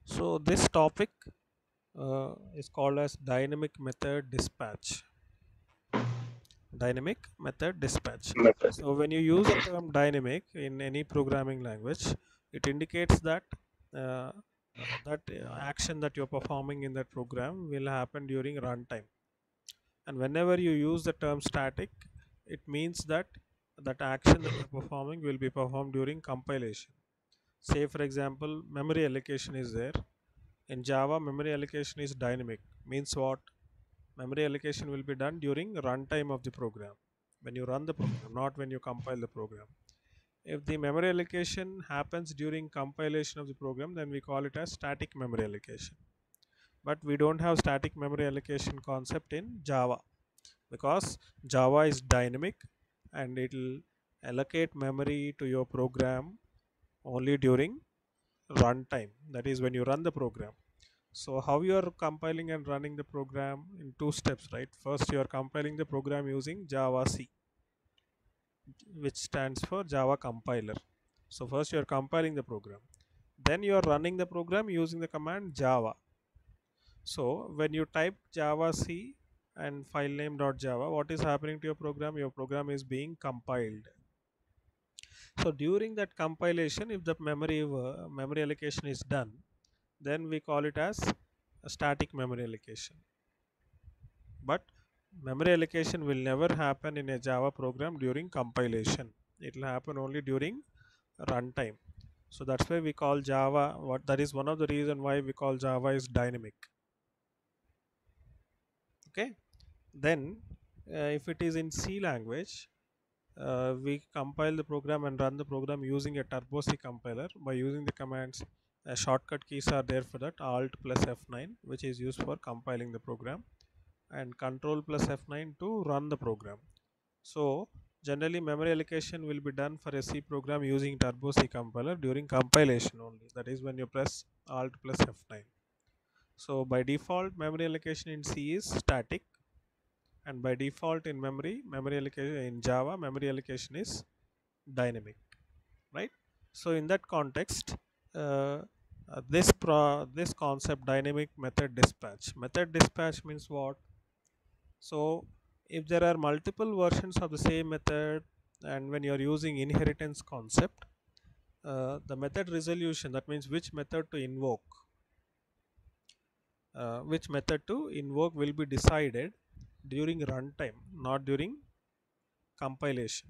So this topic is called as dynamic method dispatch. Dynamic method dispatch. So when you use the term dynamic in any programming language, it indicates that action that you're performing in that program will happen during runtime. And whenever you use the term static, it means that that action that you're performing will be performed during compilation. Say for example, memory allocation is there. In Java, memory allocation is dynamic. Means what? Memory allocation will be done during runtime of the program. When you run the program, not when you compile the program. If the memory allocation happens during compilation of the program, then we call it as static memory allocation. But we don't have static memory allocation concept in Java, because Java is dynamic and it will allocate memory to your program only during runtime, that is when you run the program. So how you are compiling and running the program in two steps, right? First you are compiling the program using Java C, which stands for Java compiler. So first you are compiling the program, then you are running the program using the command Java. So when you type Java C and file name .java, what is happening to your program? Your program is being compiled. So during that compilation, if the memory allocation is done, then we call it as a static memory allocation. But memory allocation will never happen in a Java program during compilation. It will happen only during runtime. So that's why we call Java, what that is one of the reason why we call Java is dynamic. Okay. Then if it is in C language, we compile the program and run the program using a turbo C compiler by using the commands. Shortcut keys are there for that: Alt plus F9, which is used for compiling the program, and Control plus F9 to run the program. So generally memory allocation will be done for a C program using turbo C compiler during compilation only, that is when you press Alt plus F9. So by default memory allocation in C is static, and by default in memory allocation in Java, memory allocation is dynamic, right? So in that context, uh, this concept, dynamic method dispatch means what? So if there are multiple versions of the same method, and when you are using inheritance concept, the method resolution, that means which method to invoke will be decided during runtime, not during compilation.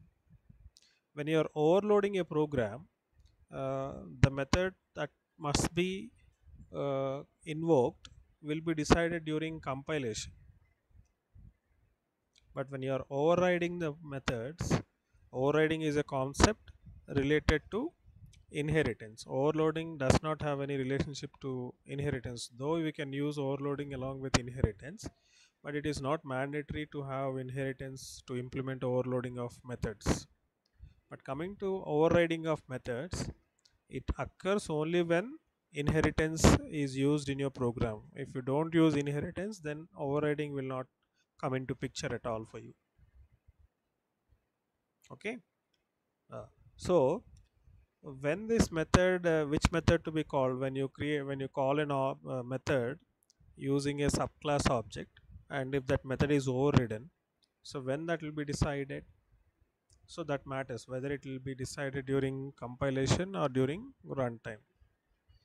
When you are overloading a program, the method that must be invoked will be decided during compilation. But when you are overriding the methods, overriding is a concept related to inheritance. Overloading does not have any relationship to inheritance, though we can use overloading along with inheritance, but it is not mandatory to have inheritance to implement overloading of methods. But coming to overriding of methods, it occurs only when inheritance is used in your program. If you don't use inheritance, then overriding will not come into picture at all for you. Okay. uh, so when this method, which method to be called? When you call an method using a subclass object, and if that method is overridden, so when that will be decided? So that matters whether it will be decided during compilation or during runtime,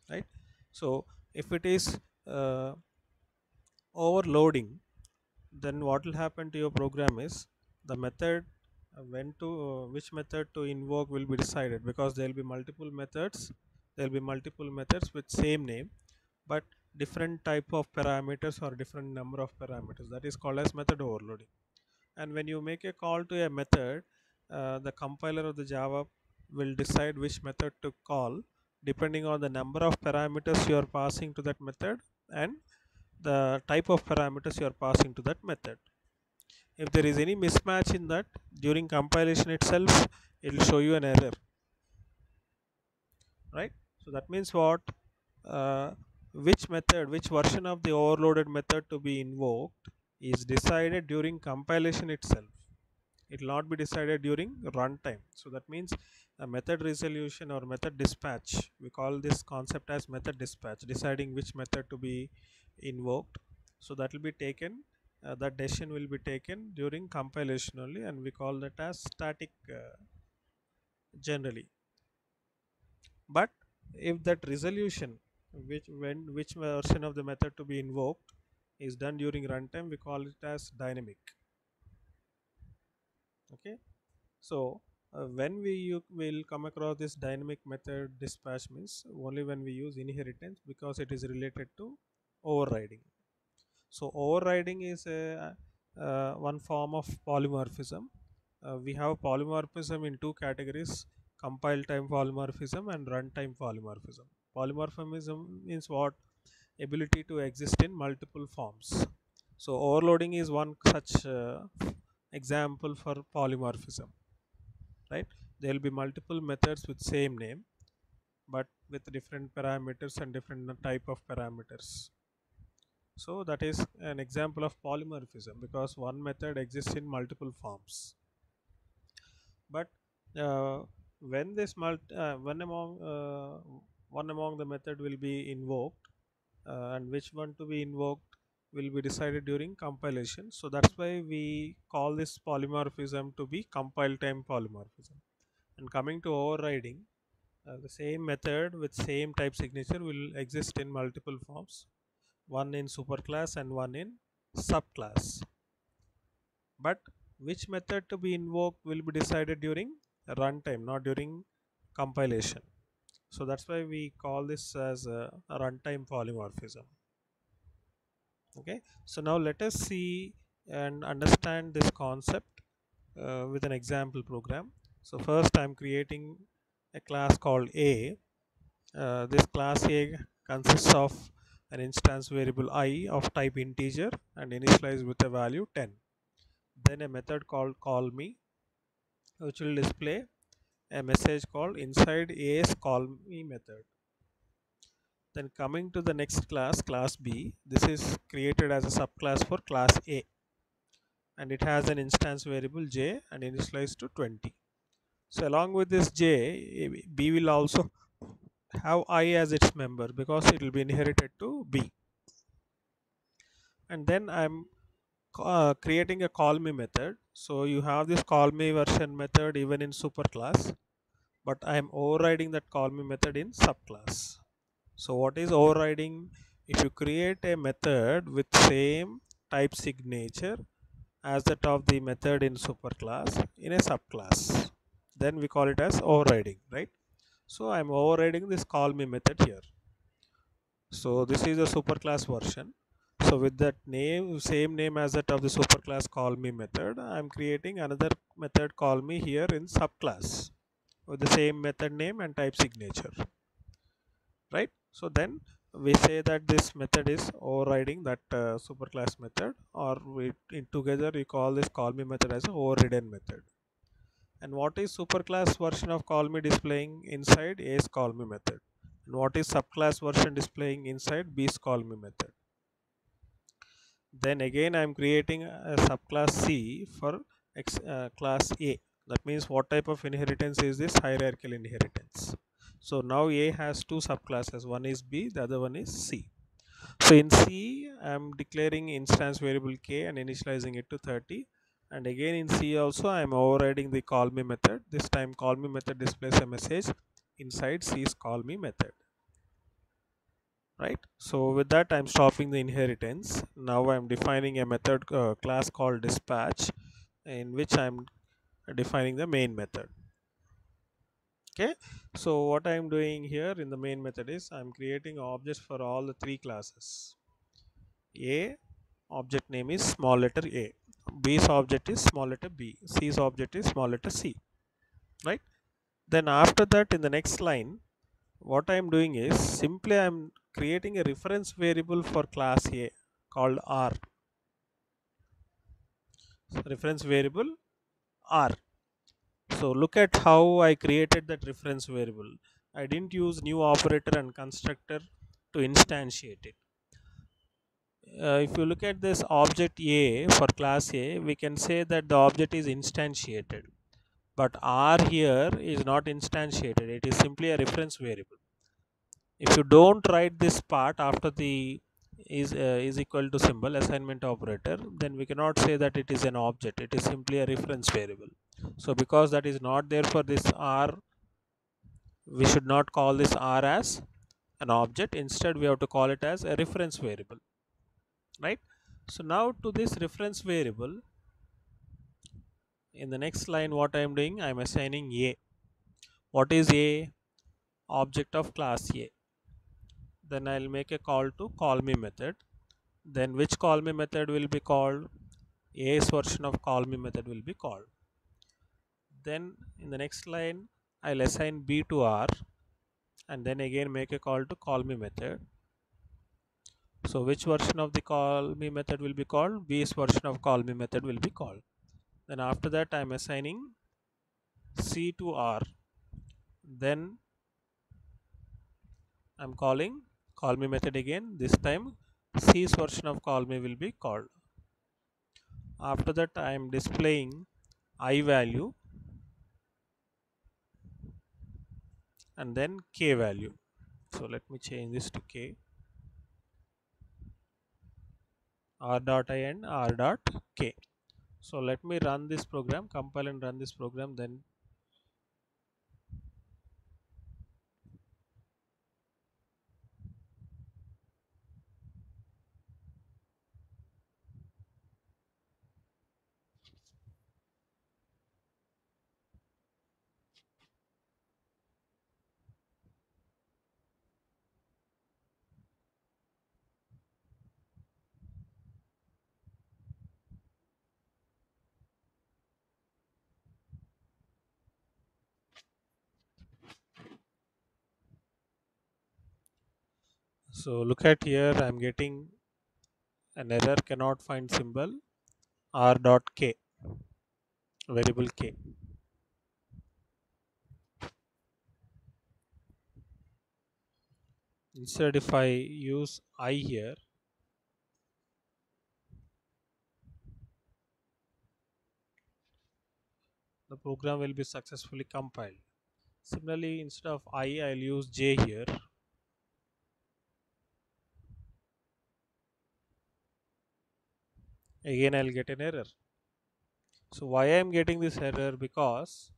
right? So if it is uh, overloading, then what will happen to your program is the method, which method to invoke will be decided, because there will be multiple methods with same name, but different type of parameters or different number of parameters. That is called as method overloading. And when you make a call to a method, the compiler of the Java will decide which method to call depending on the number of parameters you are passing to that method, and the type of parameters you are passing to that method. If there is any mismatch in that during compilation itself, it will show you an error, right? So that means what? uh, which version of the overloaded method to be invoked is decided during compilation itself. It will not be decided during runtime. So that means a method resolution or method dispatch, we call this concept as method dispatch, deciding which method to be invoked. So that will be taken, that decision will be taken during compilation only, and we call that as static generally. But if that resolution, which version of the method to be invoked is done during runtime, we call it as dynamic. Okay, so when will come across this dynamic method dispatch means only when we use inheritance, because it is related to overriding. So overriding is one form of polymorphism. We have polymorphism in two categories: compile time polymorphism and runtime polymorphism. Polymorphism means what? Ability to exist in multiple forms. So overloading is one such example for polymorphism, right? There will be multiple methods with same name, but with different parameters and different type of parameters. So that is an example of polymorphism, because one method exists in multiple forms. But uh, when this one among the method will be invoked, and which one to be invoked will be decided during compilation. So that's why we call this polymorphism to be compile time polymorphism. And coming to overriding, the same method with same type signature will exist in multiple forms, one in superclass and one in subclass. But which method to be invoked will be decided during runtime, not during compilation. So that's why we call this as a runtime polymorphism. Okay, so now let us see and understand this concept with an example program. So first I'm creating a class called A. This class A consists of an instance variable I of type integer and initialized with a value 10. Then a method called callMe, which will display a message called inside A's callMe method. Then coming to the next class, class B, this is created as a subclass for class A, and it has an instance variable j and initialized to 20. So along with this j, B will also have I as its member, because it will be inherited to B. And then I'm creating a call me method. So you have this call me version method even in superclass, but I am overriding that call me method in subclass. So what is overriding? If you create a method with same type signature as that of the method in superclass in a subclass, then we call it as overriding, right? So I'm overriding this call me method here. So this is a superclass version. So with that name, same name as that of the superclass call me method, I'm creating another method call me here in subclass with the same method name and type signature, right? So then we say that this method is overriding that superclass method, or we together we call this call me method as a overridden method. And what is superclass version of call me displaying inside A's call me method? And what is subclass version displaying inside B's call me method? Then again I am creating a subclass C for class A. That means what type of inheritance is this? Hierarchical inheritance. So now A has two subclasses, one is B, the other one is C. So in C I am declaring instance variable k and initializing it to 30, and again in C also I am overriding the call me method. This time call me method displays a message inside C's call me method, right? So with that I'm stopping the inheritance. Now I'm defining a method class called dispatch, in which I'm defining the main method. Okay, so what I'm doing here in the main method is I'm creating objects for all the three classes. A object name is small letter A, B's object is small letter B, C's object is small letter C, right? Then after that in the next line, what I am doing is simply I am creating a reference variable for class A called R. So reference variable R. So look at how I created that reference variable. I didn't use new operator and constructor to instantiate it. if you look at this object A for class A, we can say that the object is instantiated. But R here is not instantiated, it is simply a reference variable. If you don't write this part after the is equal to symbol assignment operator, then we cannot say that it is an object, it is simply a reference variable. So because that is not there for this R, we should not call this R as an object. Instead we have to call it as a reference variable, right? So now to this reference variable, in the next line what I am doing, I am assigning A. What is A? Object of class A. Then I'll make a call to call me method. Then which call me method will be called? A's version of call me method will be called. Then in the next line I'll assign B to R, and then again make a call to call me method. So which version of the call me method will be called? B's version of call me method will be called. Then after that I'm assigning C to R. Then I'm calling call me method again. This time C's version of call me will be called. After that I am displaying I value and then K value. So let me change this to K. R dot I and R dot K. So let me run this program, compile and run this program. Then so look at here, I am getting an error, cannot find symbol R dot K, variable K. Instead if I use I here, the program will be successfully compiled. Similarly, instead of I, I'll use J here. Again I'll get an error. So why I am getting this error? Because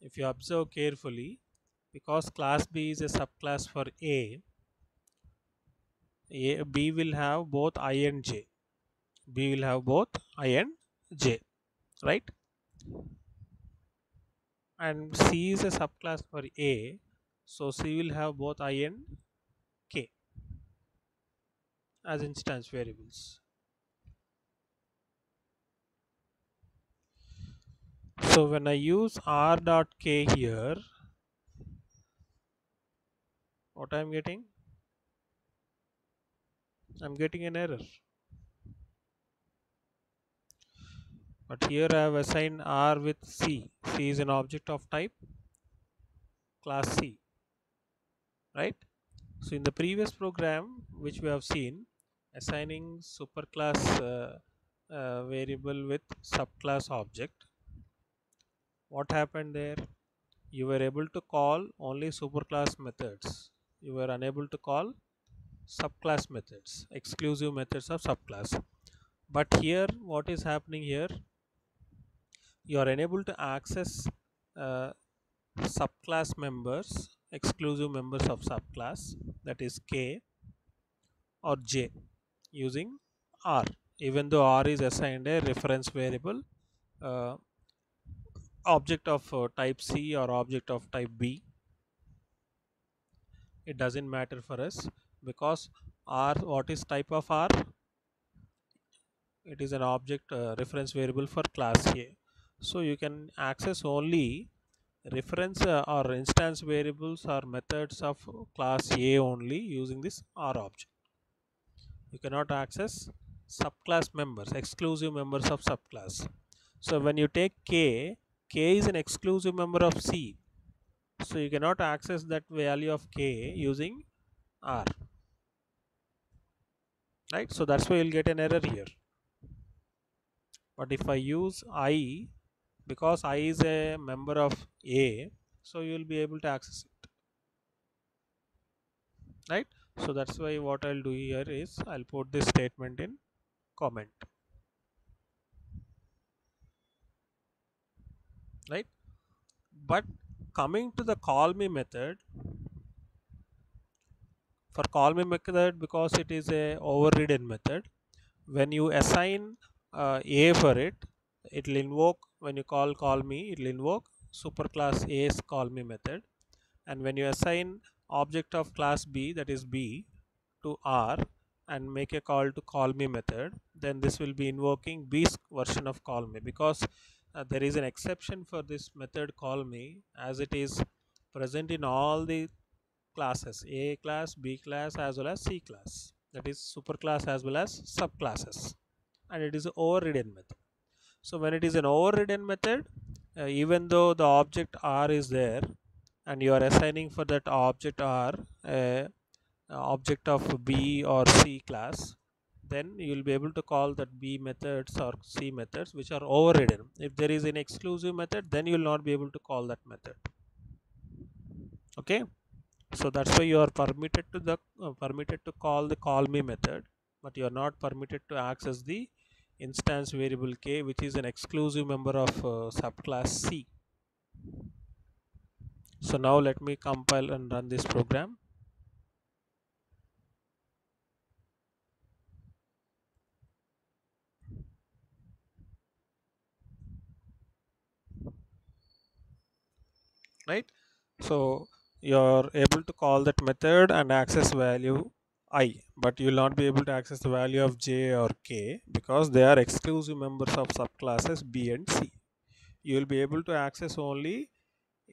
if you observe carefully, because class B is a subclass for B will have both I and J. B will have both I and J, right? And C is a subclass for A, so C will have both I and K as instance variables. So when I use R dot K here, what I'm getting? I'm getting an error. But here I have assigned R with C. C is an object of type class C, right? So in the previous program which we have seen, assigning superclass variable with subclass object, what happened there? You were able to call only superclass methods. You were unable to call subclass methods, exclusive methods of subclass. But here what is happening here? You are unable to access uh, subclass members, exclusive members of subclass, that is K or J, using R, even though R is assigned a reference variable, uh, object of type C or object of type B. It doesn't matter for us, because R, what is type of R? It is an object reference variable for class A. So you can access only reference or instance variables or methods of class A only using this R object. You cannot access subclass members, exclusive members of subclass. So when you take K, K is an exclusive member of C. So you cannot access that value of k using r, right? So that's why you'll get an error here. But if I use I, because I is a member of A, so you will be able to access it, right? So that's why what I'll do here is I'll put this statement in comment, right? But coming to the call me method, for call me method, because it is a overridden method, when you assign a for it, it will invoke, when you call me, it will invoke superclass A's call me method. And when you assign object of class B, that is B, to R and make a call to call me method, then this will be invoking B's version of call me, because there is an exception for this method call me, as it is present in all the classes, A class, B class, as well as C class, that is superclass as well as subclasses, and it is an overridden method. So when it is an overridden method, even though the object R is there and you are assigning for that object R a object of B or C class, then you will be able to call that B methods or C methods which are overridden. If there is an exclusive method, then you will not be able to call that method. Okay, so that's why you are permitted to call the call me method, but you are not permitted to access the instance variable k, which is an exclusive member of subclass C. So now let me compile and run this program. Right, so you're able to call that method and access value I, but you will not be able to access the value of j or k because they are exclusive members of subclasses B and C. You will be able to access only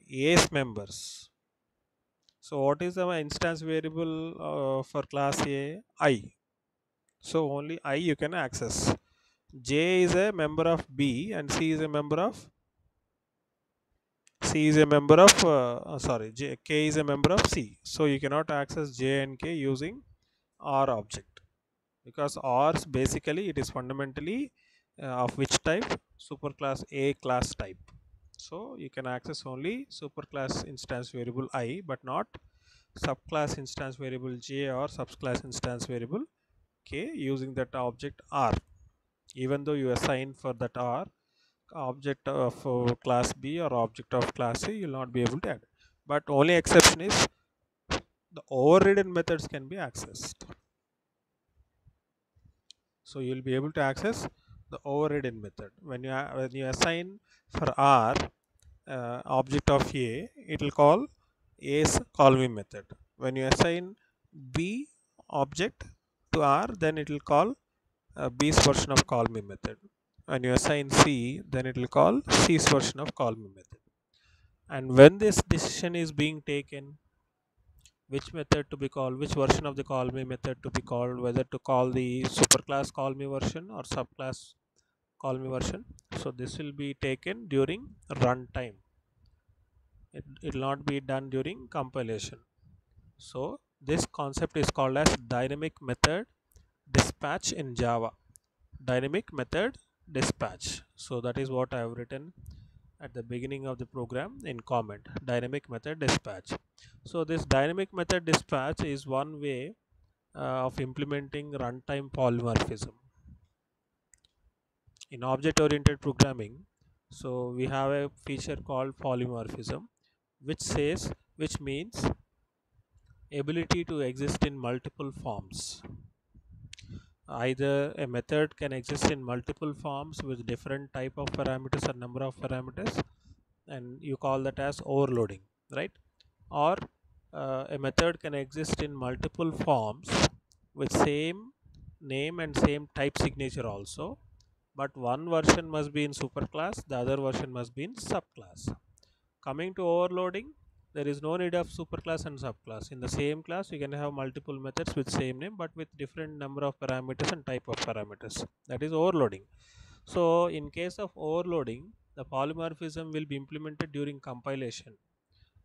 A's members. So what is the instance variable for class A? I. So only I you can access. J is a member of B and C is a member of K is a member of C. So you cannot access J and K using R object, because R basically it is fundamentally of which type? Superclass A class type. So you can access only superclass instance variable I, but not subclass instance variable J or subclass instance variable K using that object R. Even though you assign for that R object of class B or object of class C, you will not be able to add. But only exception is the overridden methods can be accessed. So you will be able to access the overridden method. When you assign for R object of A, it will call A's call me method. When you assign B object to R, then it will call B's version of call me method. When you assign C, then it will call C's version of call me method. And when this decision is being taken, which method to be called, which version of the call me method to be called, whether to call the superclass call me version or subclass call me version, so this will be taken during runtime. It will not be done during compilation. So this concept is called as dynamic method dispatch in Java. Dynamic method dispatch. So that is what I have written at the beginning of the program in comment, dynamic method dispatch. So this dynamic method dispatch is one way of implementing runtime polymorphism in object oriented programming. So we have a feature called polymorphism, which means ability to exist in multiple forms. Either a method can exist in multiple forms with different type of parameters or number of parameters, and you call that as overloading, right? Or a method can exist in multiple forms with same name and same type signature also, but one version must be in superclass, the other version must be in subclass. Coming to overloading, there is no need of superclass and subclass. In the same class, you can have multiple methods with same name but with different number of parameters and type of parameters. That is overloading. So in case of overloading, the polymorphism will be implemented during compilation.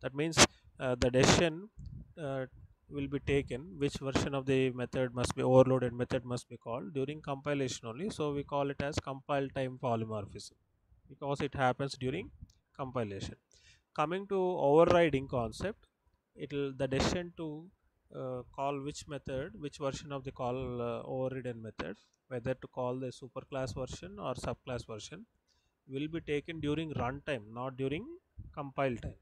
That means the decision uh, will be taken which version of the method must be overloaded method must be called during compilation only. So we call it as compile time polymorphism because it happens during compilation. Coming to overriding concept, it'll the decision to call which method, which version of the call overridden method, whether to call the superclass version or subclass version, will be taken during runtime, not during compile time,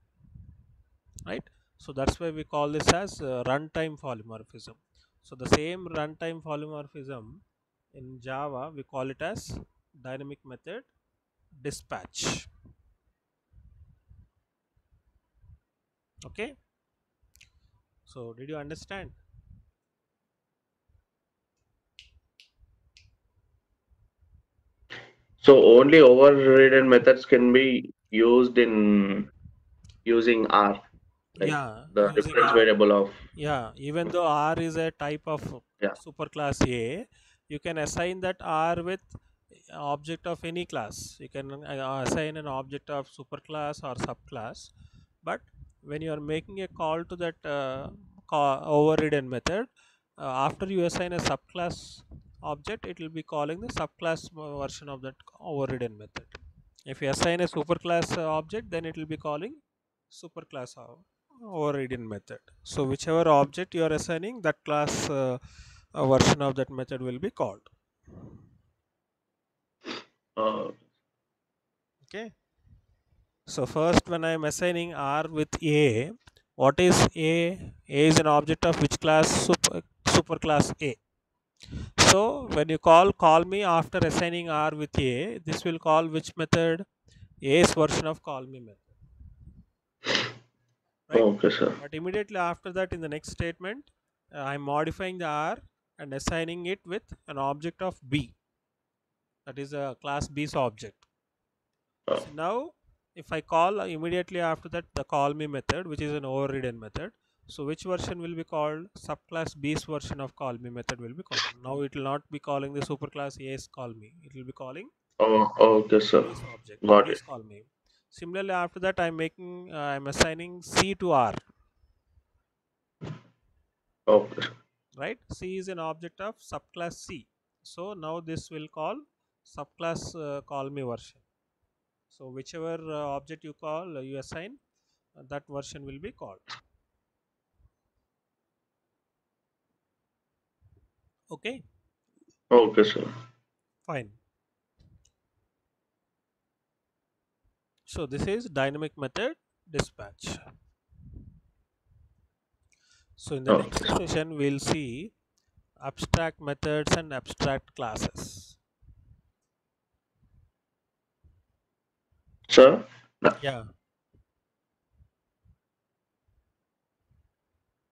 right? So that's why we call this as runtime polymorphism. So the same runtime polymorphism in Java we call it as dynamic method dispatch. Okay, so did you understand? So only overridden methods can be used in using R, like Yeah, the using reference R. variable of, Yeah, even though R is a type of yeah. superclass A, you can assign that R with object of any class. You can assign an object of superclass or subclass. But when you are making a call to that overridden method, after you assign a subclass object, it will be calling the subclass version of that overridden method. If you assign a superclass object, then it will be calling superclass overridden method. So whichever object you are assigning, that class version of that method will be called. Uh, Okay. So first, when I am assigning R with A, what is A? A is an object of which class? Superclass A. So when you call me after assigning R with A, this will call which method? A's version of call me method, right? okay, sir. But immediately after that, in the next statement, I'm modifying the R and assigning it with an object of B, that is a class B's object. Uh, So now if I call immediately after that the call me method, which is an overridden method, so which version will be called? Subclass B's version of call me method will be called. Now it will not be calling the superclass A's call me, it will be calling okay, sir. B's object, Got it. B's call me. Similarly, after that I'm assigning C to R, Okay. right? C is an object of subclass C. So now this will call subclass call me version. So whichever object you call, you assign, that version will be called. Okay, Okay, sir. fine. So this is dynamic method dispatch. So in the next Okay. session, we'll see abstract methods and abstract classes. Sir, Yeah.